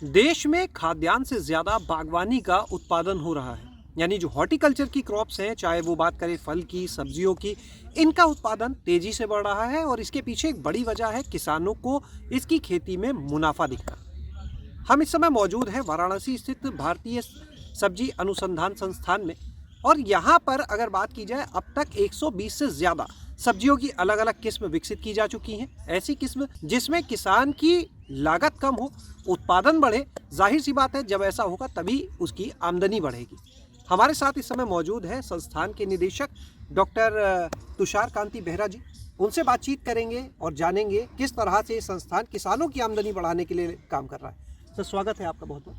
देश में खाद्यान्न से ज़्यादा बागवानी का उत्पादन हो रहा है। यानी जो हॉर्टिकल्चर की क्रॉप्स हैं, चाहे वो बात करें फल की, सब्जियों की, इनका उत्पादन तेज़ी से बढ़ रहा है और इसके पीछे एक बड़ी वजह है किसानों को इसकी खेती में मुनाफा दिखना। हम इस समय मौजूद हैं वाराणसी स्थित भारतीय सब्जी अनुसंधान संस्थान में और यहाँ पर अगर बात की जाए अब तक 120 से ज़्यादा सब्जियों की अलग अलग किस्म विकसित की जा चुकी हैं। ऐसी किस्म जिसमें किसान की लागत कम हो, उत्पादन बढ़े। जाहिर सी बात है जब ऐसा होगा तभी उसकी आमदनी बढ़ेगी। हमारे साथ इस समय मौजूद है संस्थान के निदेशक डॉक्टर तुषार कांति बेहरा जी। उनसे बातचीत करेंगे और जानेंगे किस तरह से ये संस्थान किसानों की आमदनी बढ़ाने के लिए काम कर रहा है। सर, स्वागत है आपका बहुत बहुत।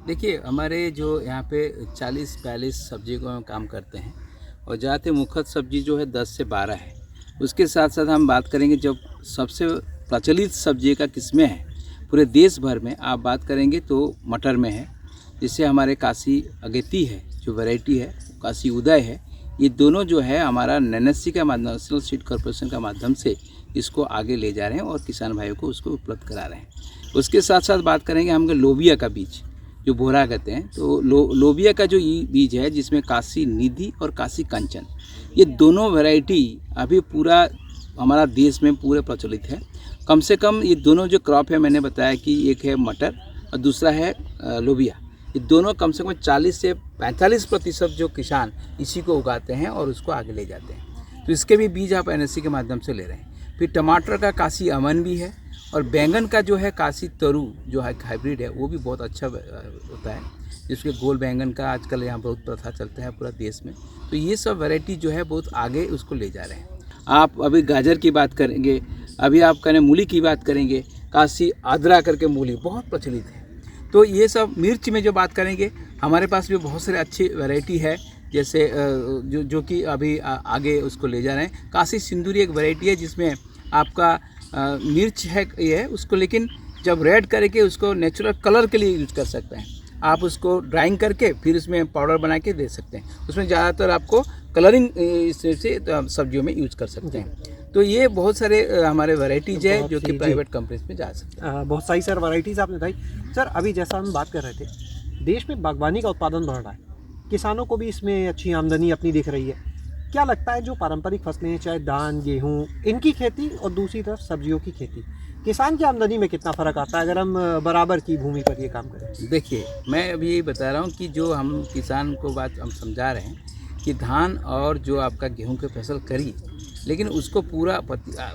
देखिए, हमारे जो यहाँ पे 40-42 सब्जी को हम काम करते हैं और ज़्यादातर मुख्य सब्जी जो है 10 से 12 है। उसके साथ साथ हम बात करेंगे जब सबसे प्रचलित सब्जी का किस्में हैं पूरे देश भर में, आप बात करेंगे तो मटर में है, जिससे हमारे काशी अगेती है जो वैरायटी है, काशी उदय है। ये दोनों जो है हमारा NNSC का माध्यम, नेशनल सीड कॉर्पोरेशन का माध्यम से इसको आगे ले जा रहे हैं और किसान भाइयों को उसको उपलब्ध करा रहे हैं। उसके साथ साथ बात करेंगे हम लोबिया का बीज जो बोरा कहते हैं, तो लोबिया का जो बीज है जिसमें काशी निधि और काशी कंचन, ये दोनों वैरायटी अभी पूरा हमारा देश में पूरे प्रचलित है। कम से कम ये दोनों जो क्रॉप है, मैंने बताया कि एक है मटर और दूसरा है लोबिया, ये दोनों कम से कम 40 से 45% जो किसान इसी को उगाते हैं और उसको आगे ले जाते हैं। तो इसके भी बीज आप NSC के माध्यम से ले रहे हैं। फिर टमाटर का काशी अमन भी है और बैंगन का जो है काशी तरु जो है हाइब्रिड है, वो भी बहुत अच्छा होता है, जिसके गोल बैंगन का आजकल यहाँ बहुत प्रथा चलता है पूरा देश में। तो ये सब वैरायटी जो है बहुत आगे उसको ले जा रहे हैं। आप अभी गाजर की बात करेंगे, अभी आप करें मूली की बात करेंगे, काशी आद्रा करके मूली बहुत प्रचलित है। तो ये सब मिर्च में जो बात करेंगे, हमारे पास भी बहुत सारे अच्छी वैरायटी है, जैसे जो कि अभी आगे उसको ले जा रहे हैं। काशी सिंदूरी एक वैरायटी है जिसमें आपका मिर्च है ये है उसको, लेकिन जब रेड करके उसको नेचुरल कलर के लिए यूज कर सकते हैं। आप उसको ड्राइंग करके फिर उसमें पाउडर बना के दे सकते हैं। उसमें ज़्यादातर आपको कलरिंग से सब्जियों में यूज कर सकते हैं। तो ये बहुत सारे हमारे वैरायटीज़ है जो कि प्राइवेट कंपनीज में जा सकते हैं। बहुत सारी सर वैरायटीज़ आपने बताई। सर, अभी जैसा हम बात कर रहे थे, देश में बागवानी का उत्पादन बढ़ रहा है, किसानों को भी इसमें अच्छी आमदनी अपनी दिख रही है। क्या लगता है जो पारंपरिक फसलें हैं, चाहे धान, गेहूँ, इनकी खेती और दूसरी तरफ सब्जियों की खेती, किसान की आमदनी में कितना फ़र्क आता है अगर हम बराबर की भूमि पर ये काम करें? देखिए, मैं अभी यही बता रहा हूँ कि जो हम किसान को बात हम समझा रहे हैं कि धान और जो आपका गेहूं की फसल करिए, लेकिन उसको पूरा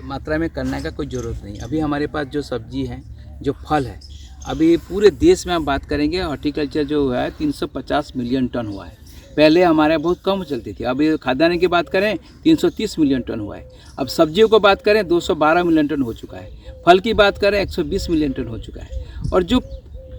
मात्रा में करने का कोई ज़रूरत नहीं। अभी हमारे पास जो सब्जी है, जो फल है, अभी पूरे देश में हम बात करेंगे हॉर्टिकल्चर जो है 350 मिलियन टन हुआ है। पहले हमारे बहुत कम चलती थी। अभी खाद्यान्न की बात करें 330 मिलियन टन हुआ है। अब सब्जियों को बात करें 212 मिलियन टन हो चुका है। फल की बात करें 120 मिलियन टन हो चुका है। और जो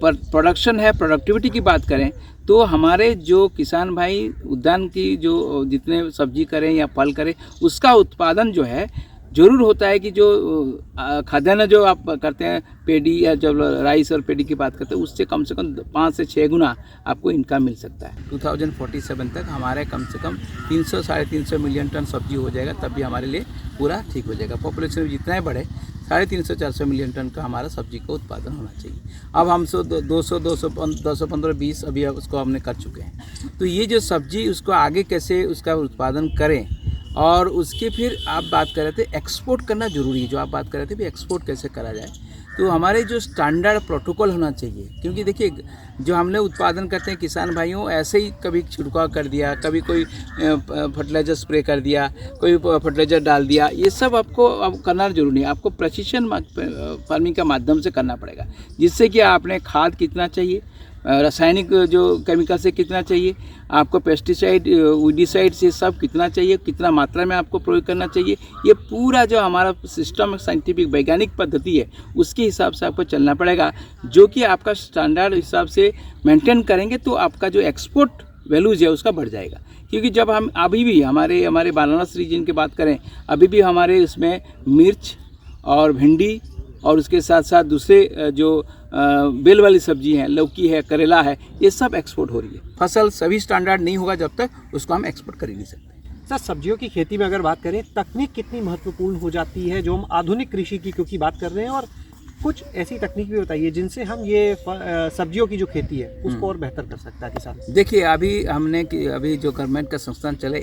प्रोडक्शन है, प्रोडक्टिविटी की बात करें तो हमारे जो किसान भाई उद्यान की जो जितने सब्जी करें या फल करें, उसका उत्पादन जो है ज़रूर होता है कि जो खाद्यान्न जो आप करते हैं पेडी या जब राइस और पेडी की बात करते हैं, उससे कम से कम 5 से 6 गुना आपको इनकम मिल सकता है। 2047 तक हमारे कम से कम 300-350 मिलियन टन सब्जी हो जाएगा, तब भी हमारे लिए पूरा ठीक हो जाएगा। पॉपुलेशन जितना ही बढ़े 350-400 मिलियन टन का हमारा सब्जी का उत्पादन होना चाहिए। अब हम 215-20 अभी उसको हमने कर चुके हैं। तो ये जो सब्जी उसको आगे कैसे उसका उत्पादन करें, और उसके फिर आप बात कर रहे थे एक्सपोर्ट करना ज़रूरी है। जो आप बात कर रहे थे भी एक्सपोर्ट कैसे करा जाए, तो हमारे जो स्टैंडर्ड प्रोटोकॉल होना चाहिए। क्योंकि देखिए, जो हम लोग उत्पादन करते हैं किसान भाइयों, ऐसे ही कभी छिड़काव कर दिया, कभी कोई फर्टिलाइज़र स्प्रे कर दिया, कोई फर्टिलाइज़र डाल दिया, ये सब आपको अब करना जरूरी है। आपको प्रेसिशन फार्मिंग का माध्यम से करना पड़ेगा, जिससे कि आपने खाद कितना चाहिए, रासायनिक जो केमिकल से कितना चाहिए, आपको पेस्टिसाइड, वीडिसाइड से सब कितना चाहिए, कितना मात्रा में आपको प्रयोग करना चाहिए, ये पूरा जो हमारा सिस्टम साइंटिफिक वैज्ञानिक पद्धति है, उसके हिसाब से आपको चलना पड़ेगा। जो कि आपका स्टैंडर्ड हिसाब से मेंटेन करेंगे तो आपका जो एक्सपोर्ट वैल्यूज है उसका बढ़ जाएगा। क्योंकि जब हम अभी भी हमारे वाराणसी रीजन की बात करें, अभी भी हमारे उसमें मिर्च और भिंडी और उसके साथ साथ दूसरे जो बेल वाली सब्जी हैं, लौकी है, करेला है, ये सब एक्सपोर्ट हो रही है। फसल सभी स्टैंडर्ड नहीं होगा जब तक उसको हम एक्सपोर्ट कर ही नहीं सकते। सर, सब्जियों की खेती में अगर बात करें, तकनीक कितनी महत्वपूर्ण हो जाती है जो हम आधुनिक कृषि की क्योंकि बात कर रहे हैं, और कुछ ऐसी तकनीक भी बताइए जिनसे हम ये सब्जियों की जो खेती है उसको और बेहतर कर सकता है किसान। देखिए अभी हमने कि अभी जो गवर्नमेंट का संस्थान चले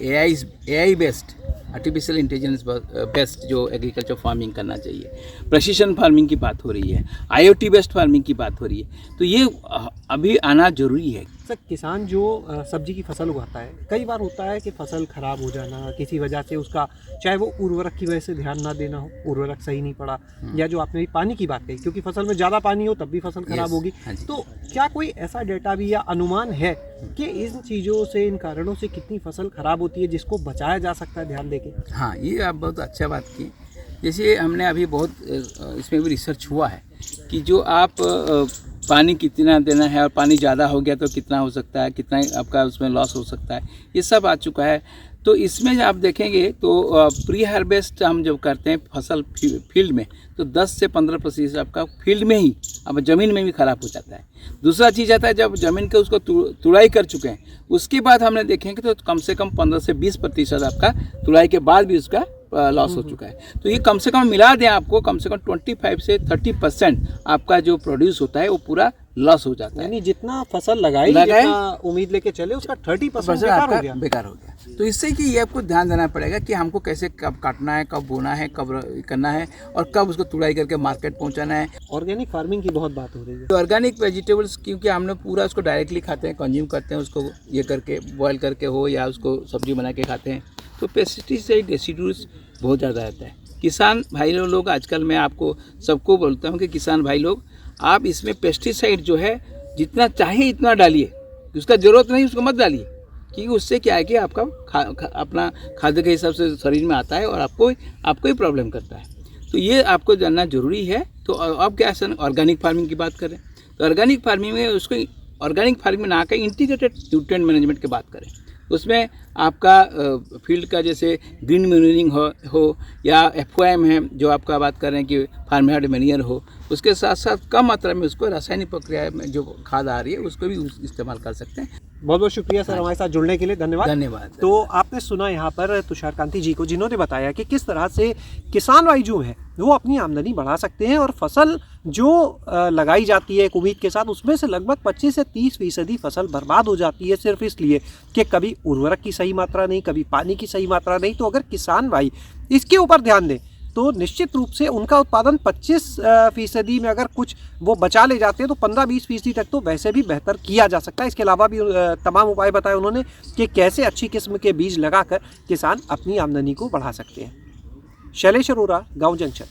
AI based artificial intelligence based जो एग्रीकल्चर फार्मिंग करना चाहिए, प्रेसिशन फार्मिंग की बात हो रही है, आईओटी बेस्ड फार्मिंग की बात हो रही है, तो ये अभी आना जरूरी है। सर किसान जो सब्जी की फसल उगाता है, कई बार होता है कि फसल खराब हो जाना किसी वजह से, उसका चाहे वो उर्वरक की वजह से ध्यान ना देना हो, उर्वरक सही नहीं पड़ा, या जो आपने पानी की बात कही, क्योंकि फसल में ज़्यादा पानी हो तब भी फसल खराब होगी। तो क्या कोई ऐसा डेटा भी या अनुमान है कि इन चीज़ों से, इन कारणों से कितनी फसल खराब होती है जिसको बचाया जा सकता है ध्यान देके? हाँ, ये आप बहुत अच्छा बात की। जैसे हमने अभी बहुत इसमें भी रिसर्च हुआ है कि जो आप पानी कितना देना है और पानी ज़्यादा हो गया तो कितना हो सकता है, कितना आपका उसमें लॉस हो सकता है, ये सब आ चुका है। तो इसमें आप देखेंगे तो प्री हार्वेस्ट हम जब करते हैं फसल फील्ड में, तो 10 से 15% आपका फील्ड में ही, अब ज़मीन में भी ख़राब हो जाता है। दूसरा चीज़ आता है जब ज़मीन के उसको तुड़ाई कर चुके हैं, उसके बाद हमने देखेंगे तो कम से कम 15 से 20% आपका तुड़ाई के बाद भी उसका लॉस हो चुका है। तो ये कम से कम मिला दें आपको, कम से कम 25 से 30% आपका जो प्रोड्यूस होता है वो पूरा लॉस हो जाता है। यानी जितना फसल लगाई जितना उम्मीद लेके चले उसका 30% बेकार हो गया। तो इससे कि ये आपको ध्यान देना पड़ेगा कि हमको कैसे कब काटना है, कब बोना है, कब करना है और कब उसको तुड़ाई करके मार्केट पहुंचाना है। ऑर्गेनिक फार्मिंग की बहुत बात हो रही है। तो ऑर्गेनिक वेजिटेबल्स क्योंकि हम लोग पूरा उसको डायरेक्टली खाते हैं, कंज्यूम करते हैं, उसको ये करके बॉयल करके हो या उसको सब्जी बना के खाते हैं, तो पेस्टिसाइड रेसिड्यूज बहुत ज़्यादा रहता है। किसान भाई लोग आजकल मैं आपको सबको बोलता हूँ कि किसान भाई लोग आप इसमें पेस्टिसाइड जो है जितना चाहिए इतना डालिए, उसका ज़रूरत नहीं उसको मत डालिए, क्योंकि उससे क्या है कि आपका अपना खाद्य के हिसाब से शरीर में आता है और आपको ही प्रॉब्लम करता है। तो ये आपको जानना ज़रूरी है। तो अब क्या है, ऑर्गेनिक फार्मिंग की बात करें तो ऑर्गेनिक फार्मिंग में उसको ऑर्गेनिक फार्मिंग में ना आकर इंटीग्रेटेड न्यूट्रिएंट मैनेजमेंट की बात करें, उसमें आपका फील्ड का जैसे ग्रीन मैन्यूरिंग हो या FOM है जो आपका बात कर रहे हैं कि फार्मयार्ड मैन्योर हो, उसके साथ साथ कम मात्रा में उसको रासायनिक प्रक्रिया में जो खाद आ रही है उसको भी इस्तेमाल कर सकते हैं। बहुत बहुत शुक्रिया सर हमारे साथ जुड़ने के लिए, धन्यवाद। तो आपने सुना यहाँ पर तुषार कांति जी को, जिन्होंने बताया कि किस तरह से किसान भाई जो हैं वो अपनी आमदनी बढ़ा सकते हैं और फसल जो लगाई जाती है एक उम्मीद के साथ, उसमें से लगभग 25 से 30% फसल बर्बाद हो जाती है सिर्फ इसलिए कि कभी उर्वरक की सही मात्रा नहीं, कभी पानी की सही मात्रा नहीं। तो अगर किसान भाई इसके ऊपर ध्यान दें तो निश्चित रूप से उनका उत्पादन 25% में अगर कुछ वो बचा ले जाते हैं तो 15-20% तक तो वैसे भी बेहतर किया जा सकता है। इसके अलावा भी तमाम उपाय बताए उन्होंने कि कैसे अच्छी किस्म के बीज लगाकर किसान अपनी आमदनी को बढ़ा सकते हैं। शैलेश अरोरा, गाँव जंक्शन।